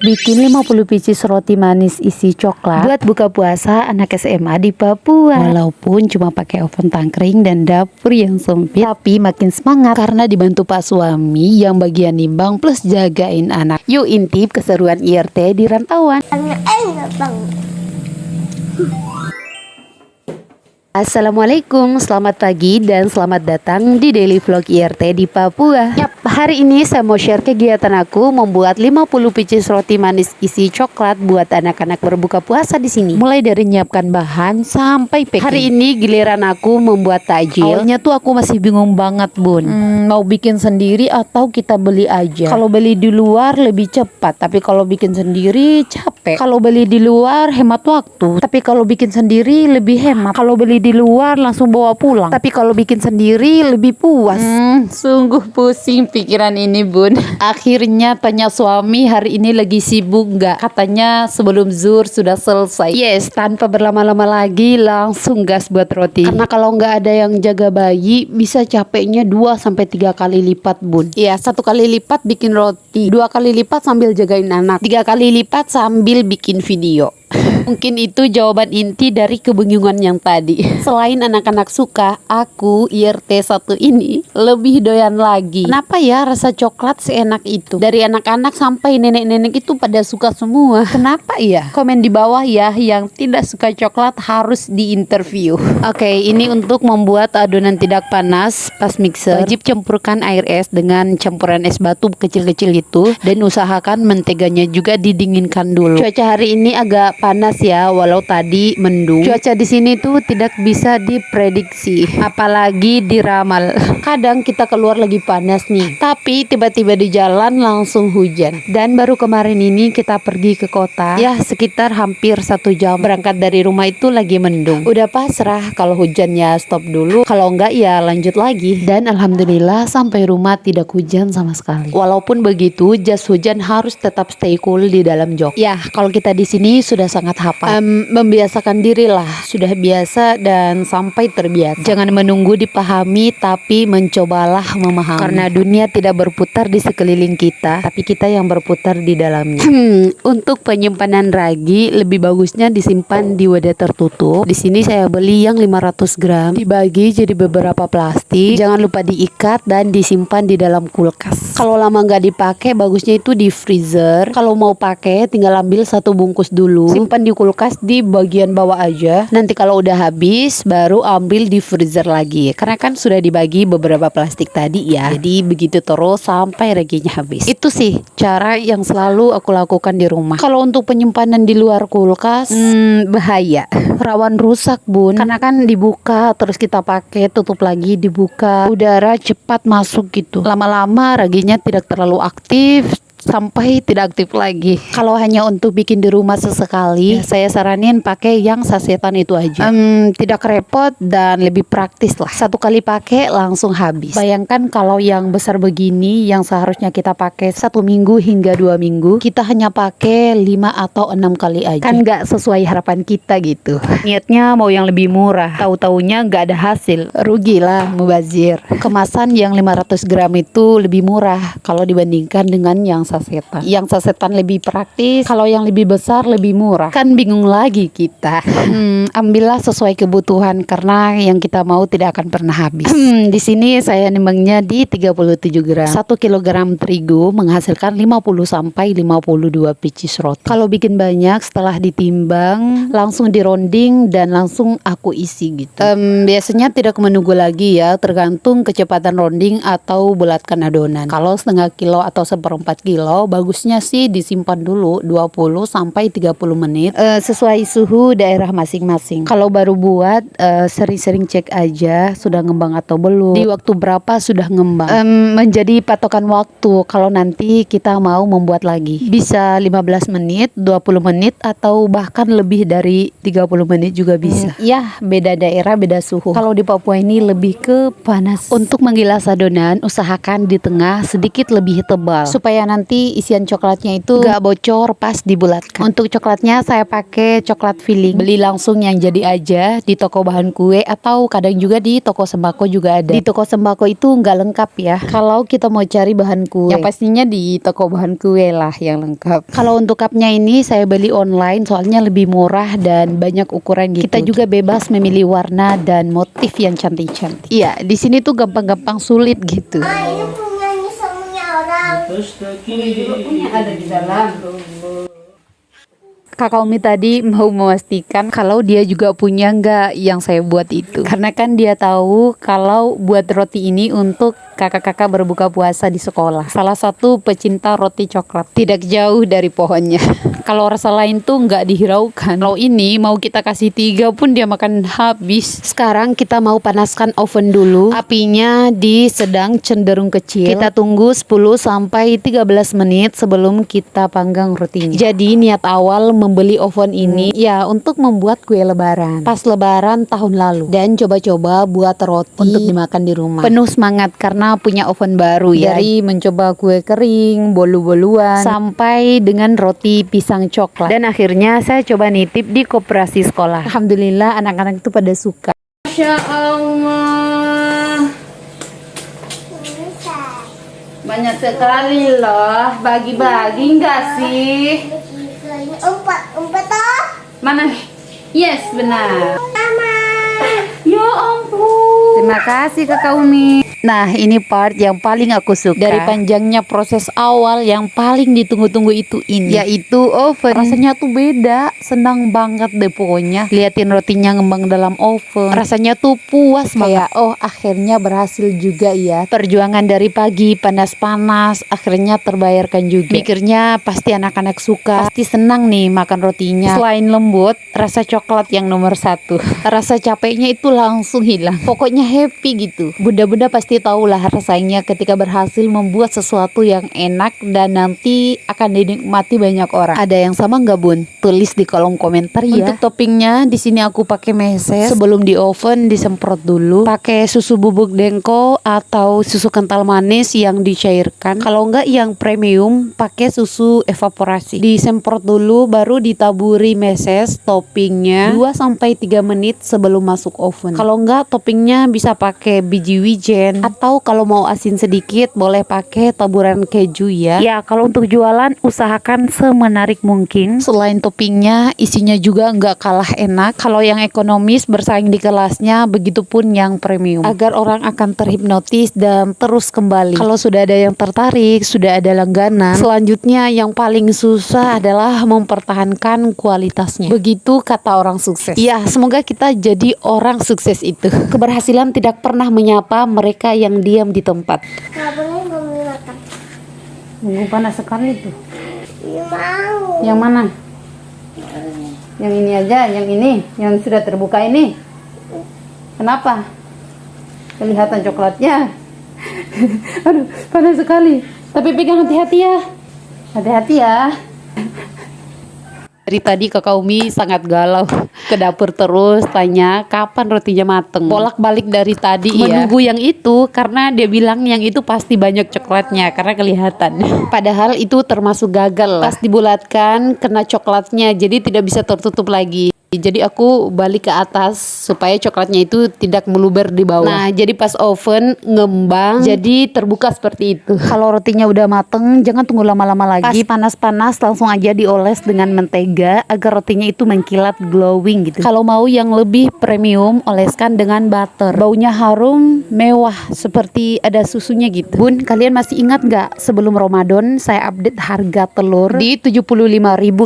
Bikin 50 pieces roti manis isi coklat buat buka puasa anak SMA di Papua. Walaupun cuma pakai oven tangkring dan dapur yang sempit, tapi makin semangat karena dibantu Pak suami yang bagian nimbang plus jagain anak. Yuk intip keseruan IRT di rantauan. Assalamualaikum, selamat pagi dan selamat datang di Daily Vlog IRT di Papua. Yap, hari ini saya mau share kegiatan aku membuat 50 pieces roti manis isi coklat buat anak-anak berbuka puasa di sini. Mulai dari nyiapkan bahan sampai packing. Hari ini giliran aku membuat takjil. Awalnya tuh aku masih bingung banget, Bun. Mau bikin sendiri atau kita beli aja? Kalau beli di luar lebih cepat, tapi kalau bikin sendiri capek. Kalau beli di luar hemat waktu, tapi kalau bikin sendiri lebih hemat. Kalau beli di luar langsung bawa pulang, tapi kalau bikin sendiri lebih puas. Sungguh pusing pikiran ini, Bun. Akhirnya tanya suami hari ini lagi sibuk nggak? Katanya sebelum zuhur sudah selesai. Yes, tanpa berlama-lama lagi langsung gas buat roti. Karena kalau nggak ada yang jaga bayi bisa capeknya 2-3 kali lipat, Bun. Iya, 1 kali lipat bikin roti, 2 kali lipat sambil jagain anak, 3 kali lipat sambil bikin video. Mungkin itu jawaban inti dari kebingungan yang tadi. Selain anak-anak suka, aku IRT 1 ini lebih doyan lagi. Kenapa ya rasa coklat seenak itu? Dari anak-anak sampai nenek-nenek itu pada suka semua. Kenapa ya? Komen di bawah ya, yang tidak suka coklat harus diinterview. Oke, ini untuk membuat adonan tidak panas pas mixer. Wajib campurkan air es dengan campuran es batu kecil-kecil itu, dan usahakan menteganya juga didinginkan dulu. Cuaca hari ini agak panas ya, walau tadi mendung. Cuaca di sini tuh tidak bisa diprediksi, apalagi diramal. Kadang kita keluar lagi panas nih, tapi tiba-tiba di jalan langsung hujan. Dan baru kemarin ini kita pergi ke kota, ya sekitar hampir 1 jam. Berangkat dari rumah itu lagi mendung. Udah pasrah kalau hujannya stop dulu, kalau enggak ya lanjut lagi. Dan alhamdulillah sampai rumah tidak hujan sama sekali. Walaupun begitu, jas hujan harus tetap stay cool di dalam jok. Ya, kalau kita di sini sudah sangat hafal. Membiasakan diri lah, sudah biasa dan sampai terbiasa. Jangan menunggu dipahami, tapi mencobalah memahami. Karena dunia tidak berputar di sekeliling kita, tapi kita yang berputar di dalamnya. Untuk penyimpanan ragi lebih bagusnya disimpan di wadah tertutup. Di sini saya beli yang 500 gram, dibagi jadi beberapa plastik. Jangan lupa diikat dan disimpan di dalam kulkas. Kalau lama nggak dipakai, bagusnya itu di freezer. Kalau mau pakai, tinggal ambil 1 bungkus dulu, simpan di kulkas di bagian bawah aja. Nanti kalau udah habis baru ambil di freezer lagi, karena kan sudah dibagi beberapa plastik tadi ya. Jadi begitu terus sampai raginya habis. Itu sih cara yang selalu aku lakukan di rumah. Kalau untuk penyimpanan di luar kulkas bahaya, rawan rusak, Bun. Karena kan dibuka terus kita pakai, tutup lagi, dibuka, udara cepat masuk gitu. Lama-lama raginya tidak terlalu aktif sampai tidak aktif lagi. Kalau hanya untuk bikin di rumah sesekali, ya, saya saranin pakai yang sasetan itu aja. Tidak repot dan lebih praktis lah. 1 kali pakai langsung habis. Bayangkan kalau yang besar begini, yang seharusnya kita pakai 1 minggu hingga 2 minggu, kita hanya pakai 5 atau 6 kali aja. Kan nggak sesuai harapan kita gitu. Niatnya mau yang lebih murah, tahu-taunya nggak ada hasil. Rugi lah, mubazir. Kemasan yang 500 gram itu lebih murah kalau dibandingkan dengan yang sasetan. Yang sasetan lebih praktis, kalau yang lebih besar lebih murah. Kan bingung lagi kita. Ambillah sesuai kebutuhan, karena yang kita mau tidak akan pernah habis. Di sini saya nimbangnya di 37 gram. 1 kilogram terigu menghasilkan 50 sampai 52 pieces roti. Kalau bikin banyak, setelah ditimbang langsung dironding dan langsung aku isi gitu. Biasanya tidak menunggu lagi ya, tergantung kecepatan ronding atau bulatkan adonan. Kalau setengah kilo atau 1/4 kilo, bagusnya sih disimpan dulu 20 sampai 30 menit sesuai suhu daerah masing-masing. Kalau baru buat, sering-sering cek aja sudah ngembang atau belum, di waktu berapa sudah ngembang. Menjadi patokan waktu kalau nanti kita mau membuat lagi. Bisa 15 menit, 20 menit atau bahkan lebih dari 30 menit juga bisa. Ya, beda daerah beda suhu. Kalau di Papua ini lebih ke panas. Untuk menggilas adonan, usahakan di tengah sedikit lebih tebal supaya nanti nanti isian coklatnya itu gak bocor pas dibulatkan. Untuk coklatnya saya pakai coklat filling. Beli langsung yang jadi aja di toko bahan kue atau kadang juga di toko sembako juga ada. Di toko sembako itu nggak lengkap ya. Kalau kita mau cari bahan kue, yang pastinya di toko bahan kue lah yang lengkap. Kalau untuk cupnya ini saya beli online soalnya lebih murah dan banyak ukuran gitu. Kita juga bebas memilih warna dan motif yang cantik-cantik. Iya, di sini tuh gampang-gampang sulit gitu. Ini punya orang. Punya ada di dalam. Kakak Umi tadi mau memastikan kalau dia juga punya nggak yang saya buat itu. Karena kan dia tahu kalau buat roti ini untuk kakak-kakak berbuka puasa di sekolah. Salah satu pecinta roti coklat. Tidak jauh dari pohonnya. Kalau rasa lain tuh nggak dihiraukan. Kalau ini mau kita kasih 3 pun dia makan habis. Sekarang kita mau panaskan oven dulu. Apinya di sedang cenderung kecil. Kita tunggu 10-13 menit sebelum kita panggang rotinya. Jadi niat awal membeli oven ini ya untuk membuat kue lebaran. Pas lebaran tahun lalu. Dan coba-coba buat roti untuk dimakan di rumah. Penuh semangat karena punya oven baru ya. Dari mencoba kue kering, bolu-boluan, sampai dengan roti pisang coklat. Dan akhirnya saya coba nitip di koperasi sekolah. Alhamdulillah anak-anak itu pada suka. Masya Allah. Bisa. Banyak sekali loh. Bagi-bagi enggak sih? Ini empat toh. Mana? Yes, benar. Mama. Ya ampun. Terima kasih Kakak Umi. Nah, ini part yang paling aku suka. Dari panjangnya proses awal yang paling ditunggu-tunggu itu ini, yaitu oven. Rasanya tuh beda, senang banget deh pokoknya. Liatin rotinya ngembang dalam oven. Rasanya tuh puas banget. Oh, akhirnya berhasil juga ya. Perjuangan dari pagi panas-panas akhirnya terbayarkan juga. Mikirnya pasti anak-anak suka, pasti senang nih makan rotinya. Selain lembut, rasa coklat yang nomor 1. Rasa capeknya itu langsung hilang. Pokoknya happy gitu. Bunda-bunda pasti tahulah rasanya ketika berhasil membuat sesuatu yang enak dan nanti akan dinikmati banyak orang. Ada yang sama nggak Bun? Tulis di kolom komentar ya. Untuk toppingnya di sini aku pakai meses. Sebelum di oven disemprot dulu. Pakai susu bubuk dengko atau susu kental manis yang dicairkan. Kalau nggak yang premium pakai susu evaporasi. Disemprot dulu baru ditaburi meses toppingnya 2-3 menit sebelum masuk oven. Kalau nggak toppingnya bisa pakai biji wijen atau kalau mau asin sedikit boleh pakai taburan keju ya. Ya kalau untuk jualan usahakan semenarik mungkin. Selain toppingnya isinya juga nggak kalah enak. Kalau yang ekonomis bersaing di kelasnya, begitupun yang premium. Agar orang akan terhipnotis dan terus kembali. Kalau sudah ada yang tertarik, sudah ada langganan. Selanjutnya yang paling susah adalah mempertahankan kualitasnya. Begitu kata orang sukses. Ya semoga kita jadi orang sukses itu. Keberhasilan tidak pernah menyapa mereka yang diam di tempat. Nggak boleh makan. Panas sekali tuh. Iya mau. Yang mana? Yang ini aja, yang ini, yang sudah terbuka ini. Kenapa? Kelihatan coklatnya. Aduh, panas sekali. Tapi pegang hati-hati ya. Hati-hati ya. Dari tadi Kakak Umi sangat galau ke dapur terus tanya kapan rotinya mateng. Bolak-balik dari tadi menunggu yang itu karena dia bilang yang itu pasti banyak coklatnya karena kelihatan. Padahal itu termasuk gagal lah. Pas dibulatkan kena coklatnya jadi tidak bisa tertutup lagi. Jadi aku balik ke atas supaya coklatnya itu tidak meluber di bawah. Nah, jadi pas oven ngembang, jadi terbuka seperti itu. Kalau rotinya udah mateng, jangan tunggu lama-lama lagi. Pas panas-panas langsung aja dioles dengan mentega agar rotinya itu mengkilat glowing gitu. Kalau mau yang lebih premium, oleskan dengan butter. Baunya harum, mewah seperti ada susunya gitu. Bun, kalian masih ingat nggak sebelum Ramadan saya update harga telur di 75.000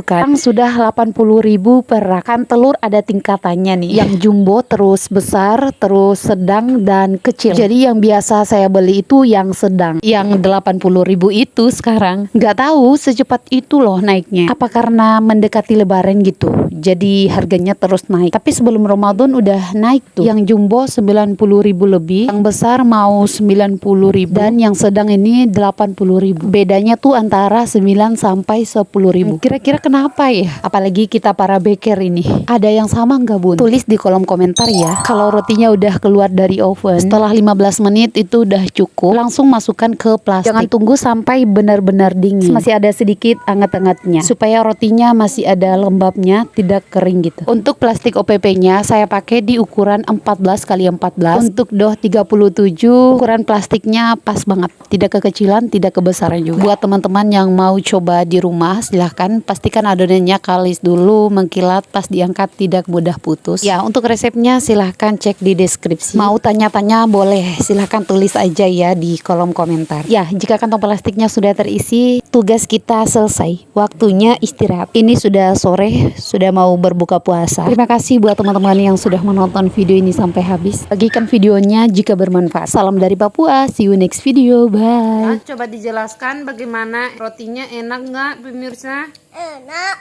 kan? Sekarang sudah 80.000 per rak. Kan telur ada tingkatannya nih. Yang jumbo terus besar, terus sedang dan kecil. Jadi yang biasa saya beli itu yang sedang. Yang 80.000 itu sekarang nggak tahu secepat itu loh naiknya. Apa karena mendekati lebaran gitu. Jadi harganya terus naik. Tapi sebelum Ramadan udah naik tuh. Yang jumbo 90.000 lebih, yang besar mau 90.000 dan yang sedang ini 80.000. Bedanya tuh antara 9 sampai 10.000. Kira-kira kenapa ya? Apalagi kita para baker ini. Ada yang sama nggak bun? Tulis di kolom komentar ya. Kalau rotinya udah keluar dari oven, setelah 15 menit itu udah cukup. Langsung masukkan ke plastik. Jangan tunggu sampai benar-benar dingin. Masih ada sedikit anget-angetnya. Supaya rotinya masih ada lembabnya, tidak kering gitu. Untuk plastik OPP-nya saya pakai di ukuran 14 x 14. Untuk dough 37, ukuran plastiknya pas banget. Tidak kekecilan, tidak kebesaran juga. Buat teman-teman yang mau coba di rumah, silahkan pastikan adonannya kalis dulu, mengkilat, pas diangkat tidak mudah putus. Ya, untuk resepnya silahkan cek di deskripsi. Mau tanya-tanya boleh, silahkan tulis aja ya di kolom komentar. Ya, jika kantong plastiknya sudah terisi, tugas kita selesai. Waktunya istirahat. Ini sudah sore, sudah mau berbuka puasa. Terima kasih buat teman-teman yang sudah menonton video ini sampai habis. Bagikan videonya jika bermanfaat. Salam dari Papua, see you next video, bye. Coba dijelaskan bagaimana rotinya, enak nggak pemirsa? Enak.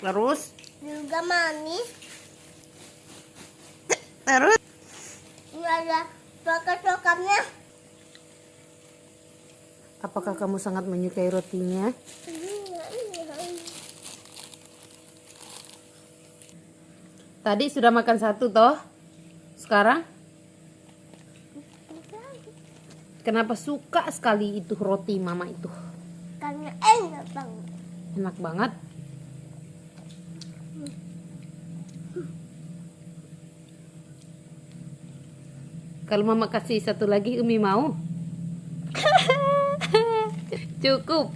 Terus? Juga manis. Terus? Ini ada coklat-coklatnya. Apakah kamu sangat menyukai rotinya? Tadi sudah makan satu toh? Sekarang? Kenapa suka sekali itu roti mama itu? Karena enak banget. Enak banget. Kalau mama kasih satu lagi, Umi mau? Cukup.